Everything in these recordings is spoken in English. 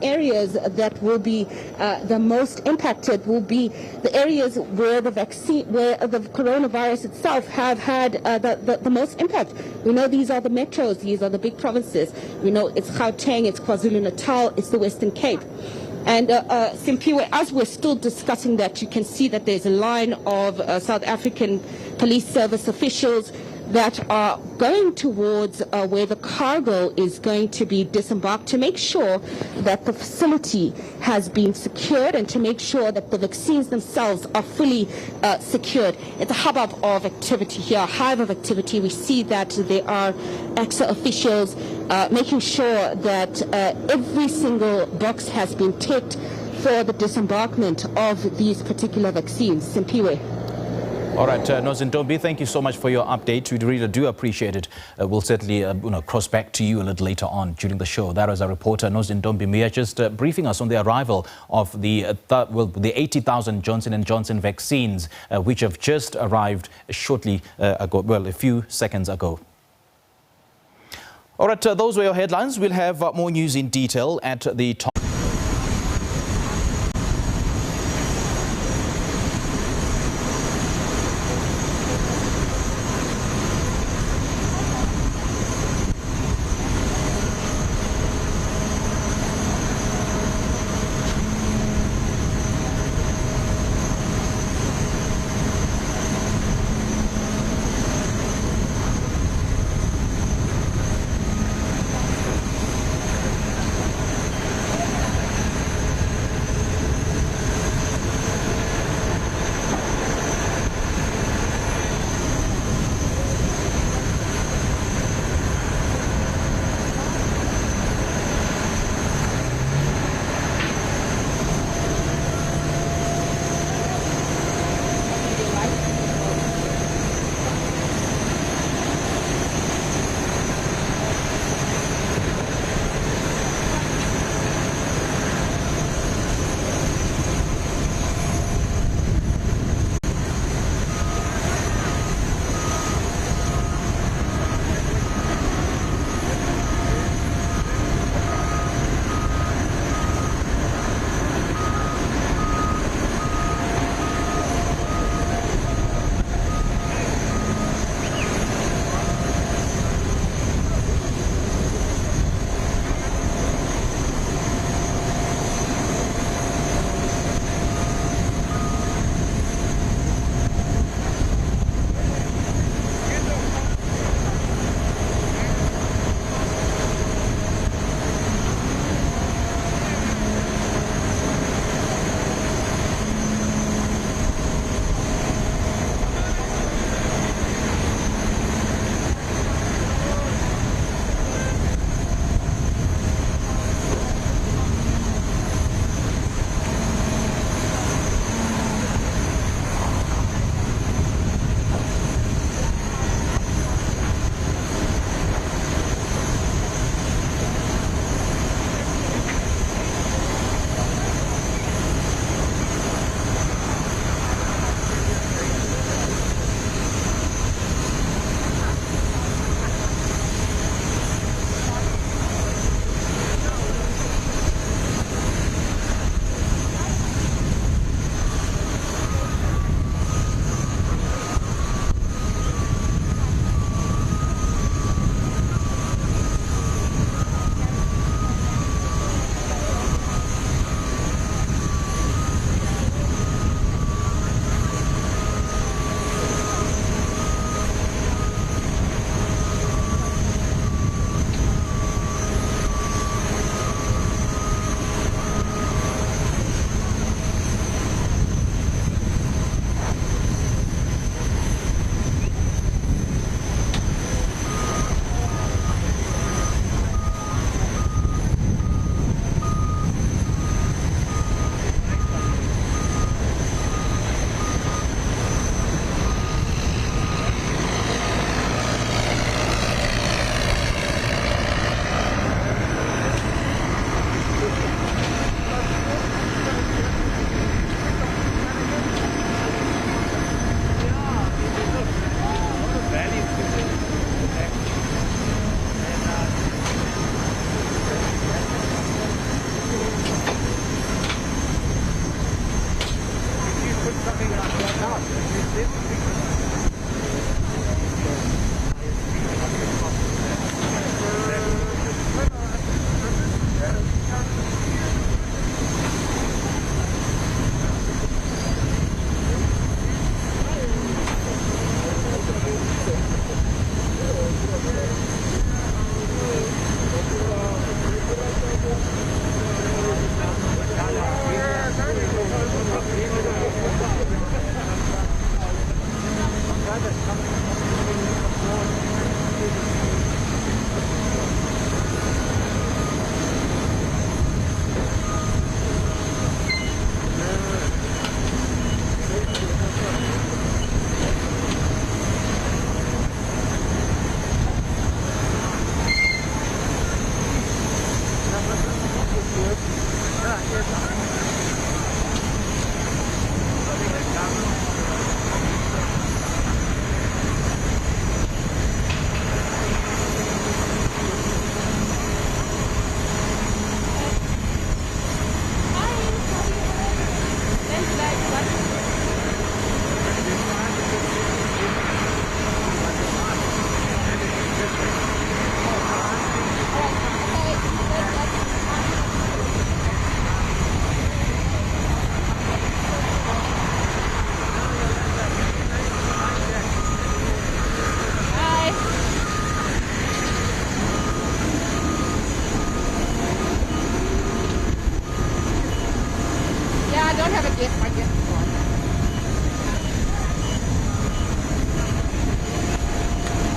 areas that will be the most impacted will be the areas where the coronavirus itself have had the most impact. We know these are the metros, these are the big provinces. We know it's Gauteng, it's KwaZulu-Natal, it's the Western Cape. And Simpiwe, as we're still discussing that, you can see that there's a line of South African police service officials that are going towards where the cargo is going to be disembarked to make sure that the facility has been secured and to make sure that the vaccines themselves are fully secured. It's a hubbub of activity here, a hive of activity. We see that there are AXA officials making sure that every single box has been ticked for the disembarkment of these particular vaccines. Simpiwe. All right, Nozintombi, thank you so much for your update. We really do appreciate it. We'll certainly cross back to you a little later on during the show. That was our reporter, Nozintombi Miya, just briefing us on the arrival of the 80,000 Johnson & Johnson vaccines, which have just arrived shortly ago, well, a few seconds ago. All right, those were your headlines. We'll have more news in detail at the top.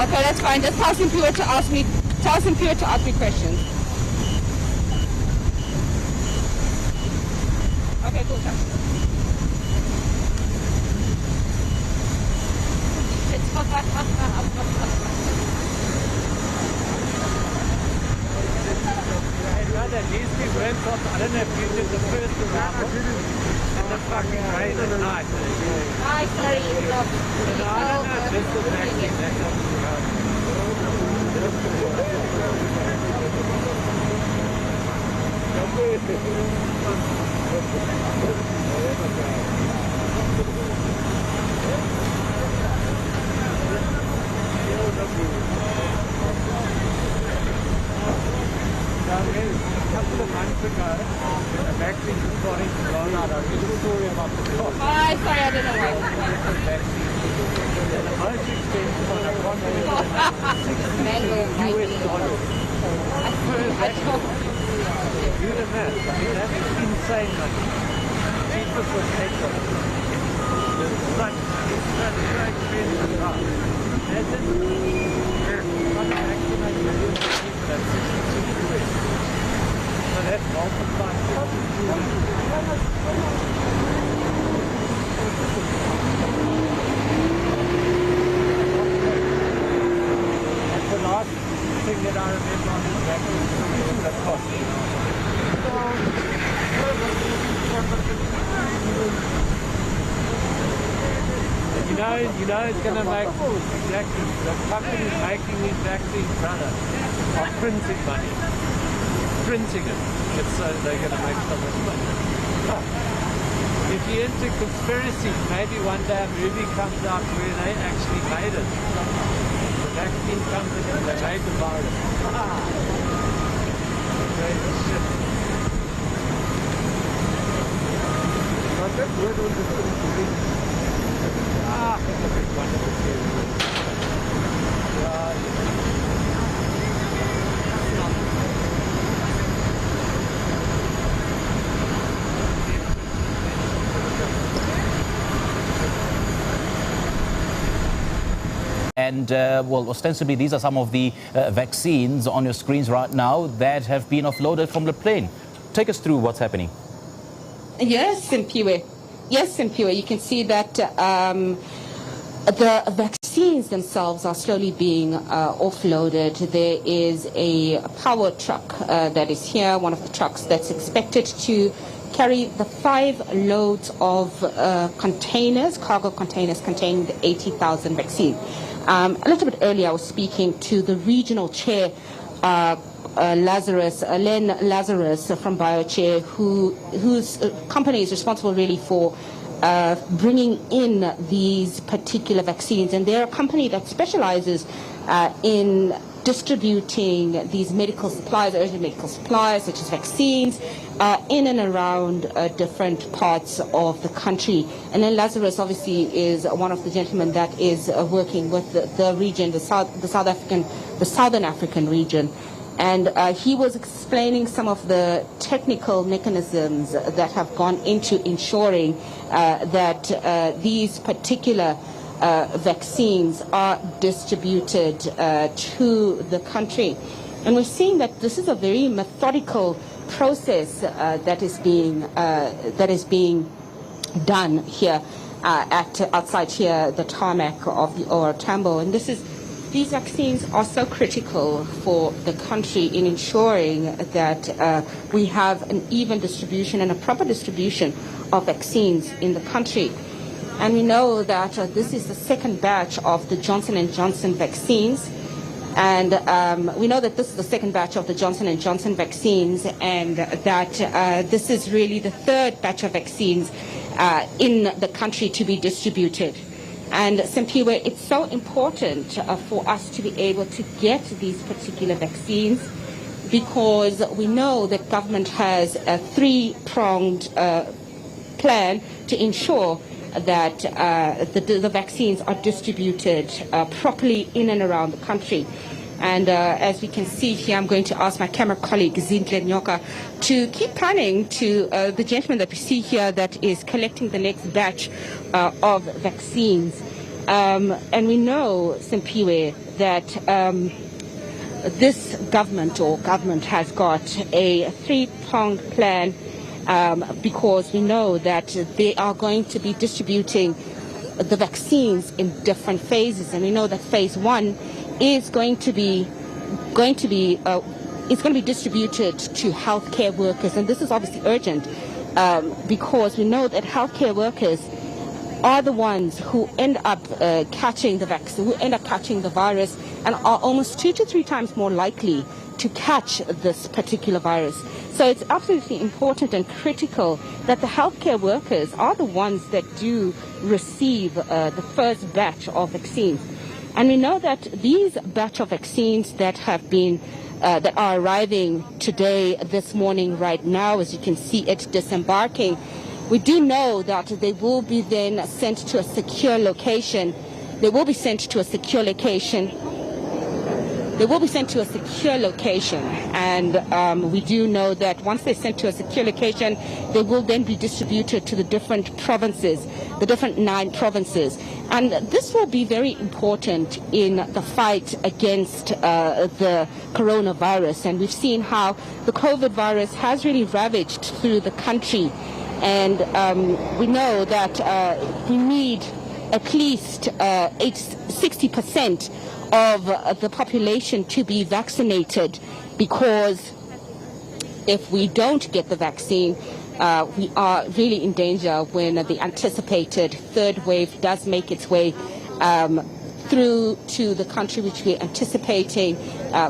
Okay, that's fine. Just tell Simpiwe to ask me questions. Okay, cool. I'd rather these people went off, I don't know if you did the first round in the fucking rain at night. Hi, sorry. No, I don't know, just the vaccine, that doesn't go. A couple of months ago, when the vaccine was starting to roll out, I read a story about the cost Hi, sorry, I didn't know. of the vaccine. And the most expensive one, I can't remember the number, $60 per vaccine. Do the math. I mean, that's insane money. Cheapest was $8. It's such expensive. Imagine, one vaccinate million people, that's $62. So that's multiplied. That's the last thing that I remember on this vaccine, the cost. You know it's going to make, exactly, the companies making these vaccines, brother, are printing money. Printing it. It's so they're going to make so much money. If you're into conspiracies, maybe one day a movie comes out where they actually made it. The vaccine company, they made the virus. Great shit. It's a big wonderful series. And, well, ostensibly, these are some of the vaccines on your screens right now that have been offloaded from the plane. Take us through what's happening. Yes, Simpiwe. Yes, Simpiwe. You can see that the vaccines themselves are slowly being offloaded. There is a power truck that is here, one of the trucks that's expected to carry the 5 loads of containers, cargo containers containing the 80,000 vaccines. A little bit earlier, I was speaking to the regional chair, Len Lazarus from BioChair, whose company is responsible really for bringing in these particular vaccines. And they're a company that specializes in distributing these medical supplies, urgent medical supplies, such as vaccines, in and around different parts of the country. And then Lazarus obviously is one of the gentlemen that is working with the region, the Southern African region. And he was explaining some of the technical mechanisms that have gone into ensuring that these particular vaccines are distributed to the country. And we're seeing that this is a very methodical process that is being done here outside here, the tarmac of the tambo. And this is These vaccines are so critical for the country in ensuring that we have an even distribution and a proper distribution of vaccines in the country. And we know that this is the second batch of the Johnson & Johnson vaccines. And we know that this is the second batch of the Johnson & Johnson vaccines, and that this is really the third batch of vaccines in the country to be distributed. And Simpiwe, it's so important for us to be able to get these particular vaccines, because we know that government has a three-pronged plan to ensure that the vaccines are distributed properly in and around the country. And as we can see here, I'm going to ask my camera colleague, Zintle Nyoka, to keep panning to the gentleman that we see here that is collecting the next batch of vaccines. And we know, Simpiwe, that this government has got a three-pronged plan, because we know that they are going to be distributing the vaccines in different phases. And we know that phase one is going to be distributed to healthcare workers, and this is obviously urgent because we know that healthcare workers are the ones who end up catching the vaccine, who end up catching the virus, and are almost 2 to 3 times more likely to catch this particular virus. So it's absolutely important and critical that the healthcare workers are the ones that do receive the first batch of vaccines. And we know that these batch of vaccines that have been, that are arriving today, this morning, right now, as you can see it disembarking, we do know that they will be then sent to a secure location. They will be sent to a secure location. And we do know that once they're sent to a secure location, they will then be distributed to the different provinces, the different 9 provinces. And this will be very important in the fight against the coronavirus. And we've seen how the COVID virus has really ravaged through the country. And we know that we need at least 60% of the population to be vaccinated, because if we don't get the vaccine, we are really in danger when the anticipated third wave does make its way through to the country, which we're anticipating.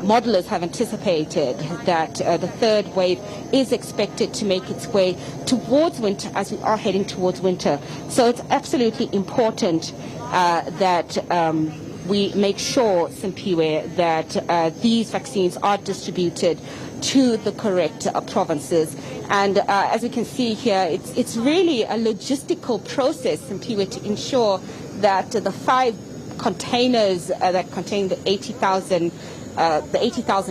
Modelers have anticipated that the third wave is expected to make its way towards winter, as we are heading towards winter. So it's absolutely important that we make sure, Simpiwe, that these vaccines are distributed to the correct provinces. And as you can see here, it's really a logistical process, Simpiwe, to ensure that the 5 containers that contain the 80,000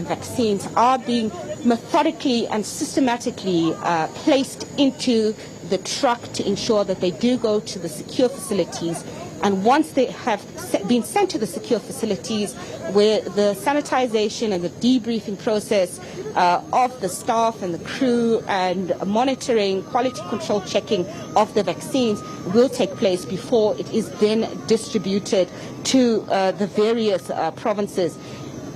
vaccines are being methodically and systematically placed into the truck to ensure that they do go to the secure facilities. And once they have been sent to the secure facilities, where the sanitization and the debriefing process of the staff and the crew and monitoring, quality control checking of the vaccines will take place before it is then distributed to the various provinces.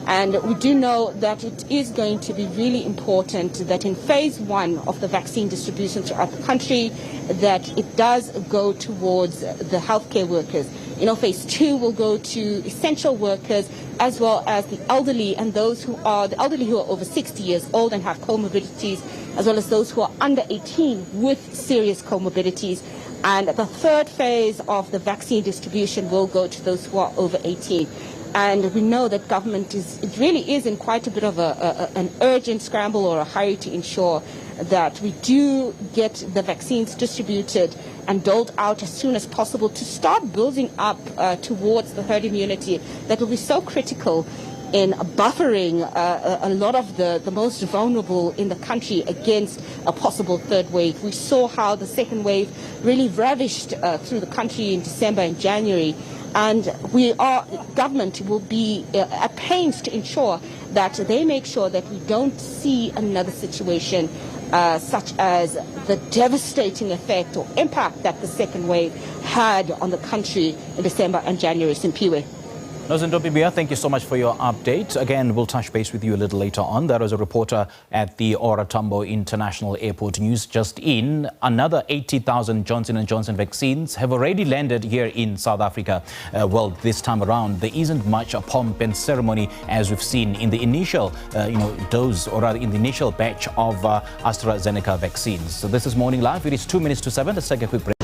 And we do know that it is going to be really important that in phase 1 of the vaccine distribution throughout the country, that it does go towards the healthcare workers. You know, phase 2 will go to essential workers, as well as the elderly and those who are over 60 years old and have comorbidities, as well as those who are under 18 with serious comorbidities. And the third phase of the vaccine distribution will go to those who are over 18. And we know that government it really is in quite a bit of an urgent scramble or a hurry to ensure that we do get the vaccines distributed and doled out as soon as possible to start building up towards the herd immunity that will be so critical in buffering a lot of the most vulnerable in the country against a possible third wave. We saw how the second wave really ravished through the country in December and January. And government will be at pains to ensure that they make sure that we don't see another situation such as the devastating effect or impact that the second wave had on the country in December and January. Simpiwe. Nozintombi Miya, thank you so much for your update. Again, we'll touch base with you a little later on. That was a reporter at the Tambo International Airport. News just in. Another 80,000 Johnson & Johnson vaccines have already landed here in South Africa. Well, this time around, there isn't much a pomp and ceremony as we've seen in the initial, dose, or rather in the initial batch of AstraZeneca vaccines. So this is Morning Live. It is 2 minutes to 7. Let's take a quick break.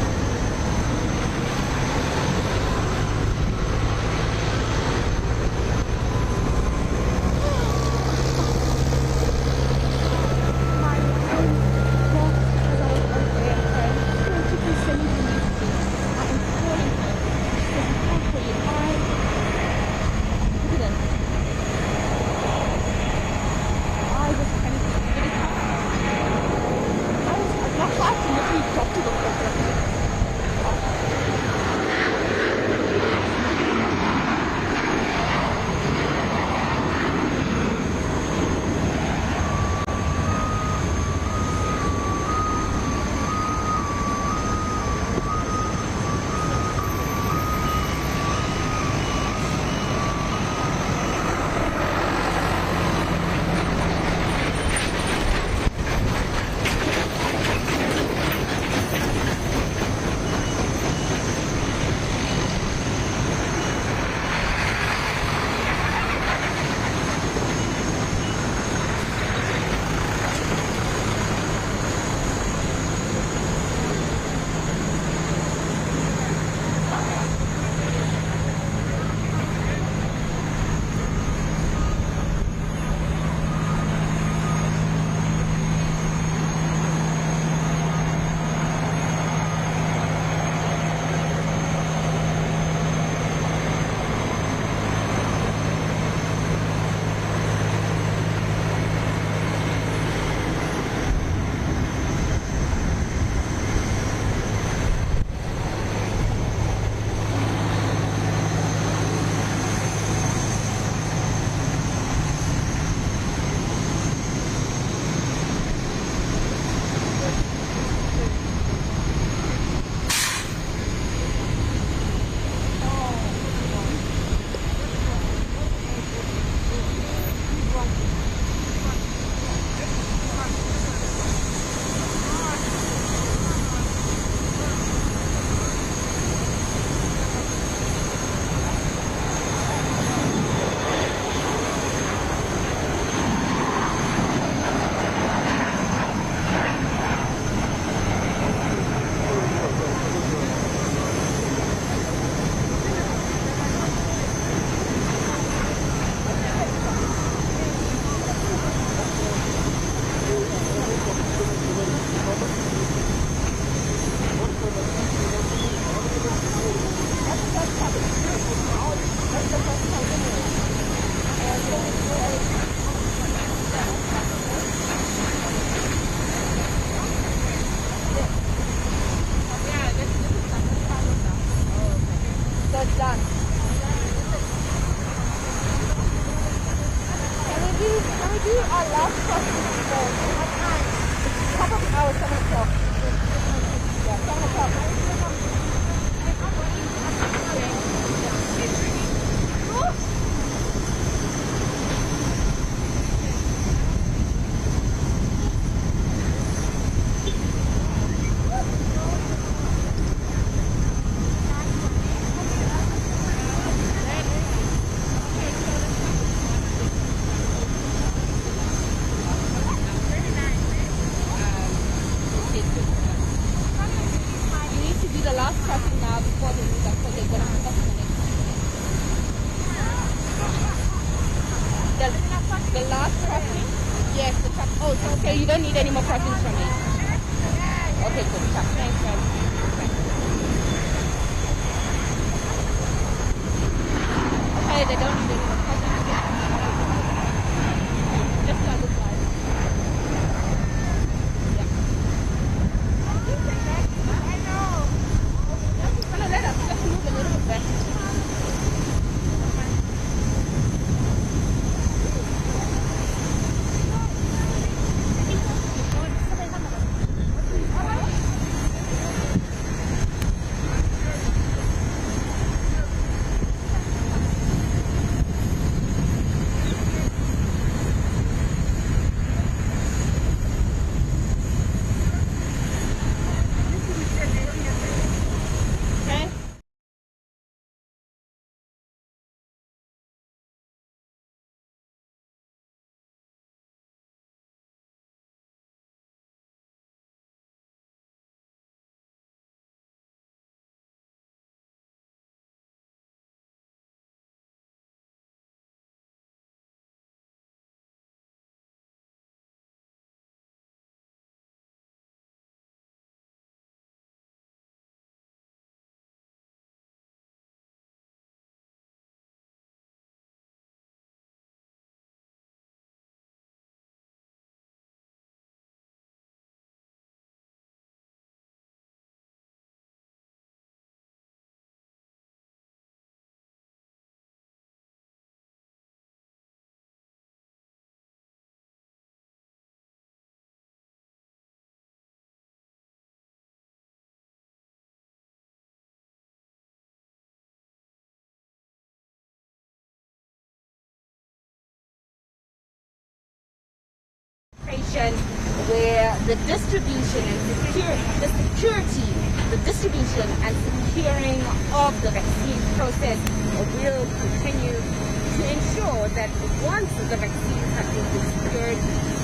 The last crossing? Yes, the truck. Oh, so okay, you don't need any more crossings from me. Okay, good. Thanks, guys. Okay, they don't need any more crossings. Just the other side. Yeah. I know. Just gonna let us just move a little bit back. situation where the distribution and the distribution and securing of the vaccine process will continue to ensure that once the vaccines have been secured,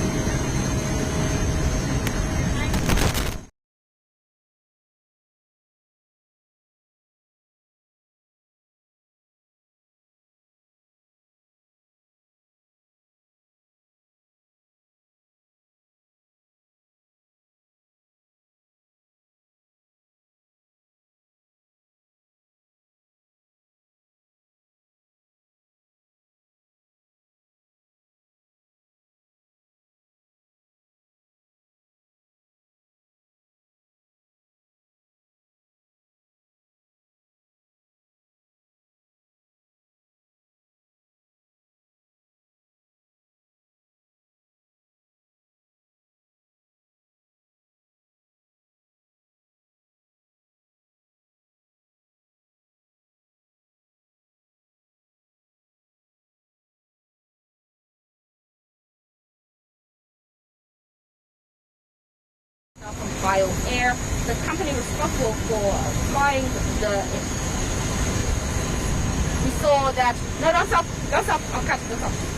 from BioAir, the company responsible for flying we saw that, no, don't stop, I'll cut, don't stop.